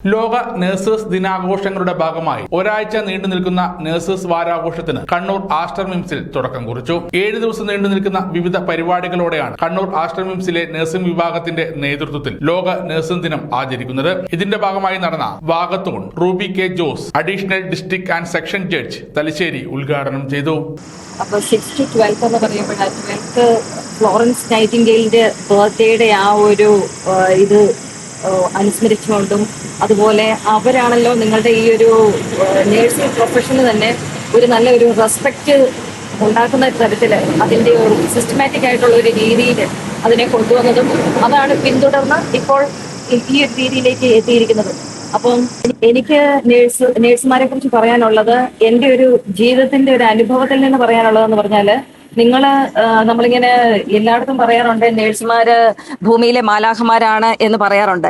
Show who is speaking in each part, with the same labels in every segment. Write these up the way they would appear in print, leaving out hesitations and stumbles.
Speaker 1: ലോക നഴ്സസ് ദിനാഘോഷങ്ങളുടെ ഭാഗമായി ഒരാഴ്ച നീണ്ടു നിൽക്കുന്ന നഴ്സസ് വാരാഘോഷത്തിന് കണ്ണൂർ ആസ്റ്റർ മിംസിൽ തുടക്കം കുറിച്ചു. 7 ദിവസം നീണ്ടു നിൽക്കുന്ന വിവിധ പരിപാടികളോടെയാണ് കണ്ണൂർ ആസ്റ്റർ മിംസിലെ നഴ്സിംഗ് വിഭാഗത്തിന്റെ നേതൃത്വത്തിൽ ലോക നഴ്സിംഗ് ദിനം ആചരിക്കുന്നത്. ഇതിന്റെ ഭാഗമായി നടന്ന walkathon Ruby K Jose additional district and sessions judge Thalassery ഉദ്ഘാടനം ചെയ്തു.
Speaker 2: അപ്പോൾ 6 to 12 എന്ന് പറയുമ്പോൾ 12th ഫ്ലോറൻസ് നൈറ്റിംഗേലിന്റെ ബർത്ത്ഡേയുടെ ആ ഒരു ഇത് അനുസ്മരിച്ചുകൊണ്ടും അതുപോലെ അവരാണല്ലോ നിങ്ങളുടെ ഈ ഒരു നേഴ്സിംഗ് പ്രൊഫഷന് തന്നെ ഒരു നല്ല ഒരു റെസ്പെക്റ്റ് ഉണ്ടാക്കുന്ന തരത്തിൽ അതിൻ്റെ ഒരു സിസ്റ്റമാറ്റിക് ആയിട്ടുള്ള ഒരു രീതിയിൽ അതിനെ കൊണ്ടുവന്നതും അതാണ് പിന്തുടർന്ന് ഇപ്പോൾ ഈ ഒരു രീതിയിലേക്ക് എത്തിയിരിക്കുന്നത്. അപ്പം എനിക്ക് നേഴ്സുമാരെ കുറിച്ച് പറയാനുള്ളത് എൻ്റെ ഒരു ജീവിതത്തിന്റെ ഒരു അനുഭവത്തിൽ നിന്ന് പറയാനുള്ളതെന്ന് പറഞ്ഞാൽ നമ്മളിങ്ങനെ എല്ലായിടത്തും പറയാറുണ്ട് നേഴ്സുമാര് ഭൂമിയിലെ മാലാഖമാരാണ് എന്ന് പറയാറുണ്ട്.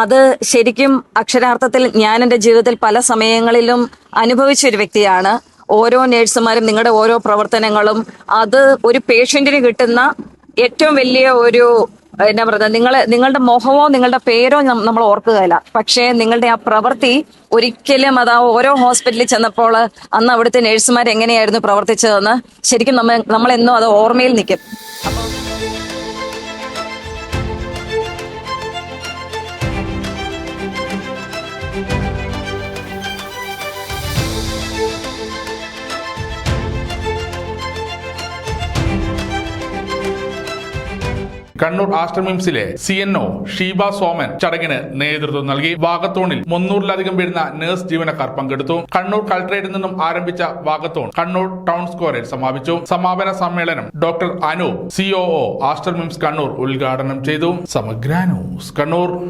Speaker 2: അത് ശരിക്കും അക്ഷരാർത്ഥത്തിൽ ഞാൻ എൻ്റെ ജീവിതത്തിൽ പല സമയങ്ങളിലും അനുഭവിച്ച ഒരു വ്യക്തിയാണ്. ഓരോ നേഴ്സുമാരും നിങ്ങളുടെ ഓരോ പ്രവർത്തനങ്ങളും അത് ഒരു പേഷ്യന്റിന് കിട്ടുന്ന ഏറ്റവും വലിയ ഒരു എന്നാ പറയുക, നിങ്ങളുടെ മുഖമോ നിങ്ങളുടെ പേരോ നമ്മൾ ഓർക്കുകയില്ല. പക്ഷേ നിങ്ങളുടെ ആ പ്രവൃത്തി ഒരിക്കലും അതാ ഓരോ ഹോസ്പിറ്റലിൽ ചെന്നപ്പോൾ അന്ന് അവിടുത്തെ നഴ്സുമാർ എങ്ങനെയായിരുന്നു പ്രവർത്തിച്ചതെന്ന് ശരിക്കും നമ്മളെന്നും അത് ഓർമ്മയിൽ നിൽക്കും.
Speaker 1: കണ്ണൂർ ആസ്റ്റർ മിംസിലെ CNO ഷീബ സോമൻ ചടങ്ങിന് നേതൃത്വം നൽകി. വാകത്തോണിൽ 300-ലധികം വരുന്ന നഴ്സ് ജീവനക്കാർ പങ്കെടുത്തു. കണ്ണൂർ കളക്ടറേറ്റിൽ നിന്നും ആരംഭിച്ച വാകത്തോൺ കണ്ണൂർ ടൗൺ സ്ക്വയറിൽ സമാപിച്ചു. സമാപന സമ്മേളനം doctor Anoop COO Aster MIMS Kannur ഉദ്ഘാടനം ചെയ്തു. സമഗ്ര ന്യൂസ് കണ്ണൂർ.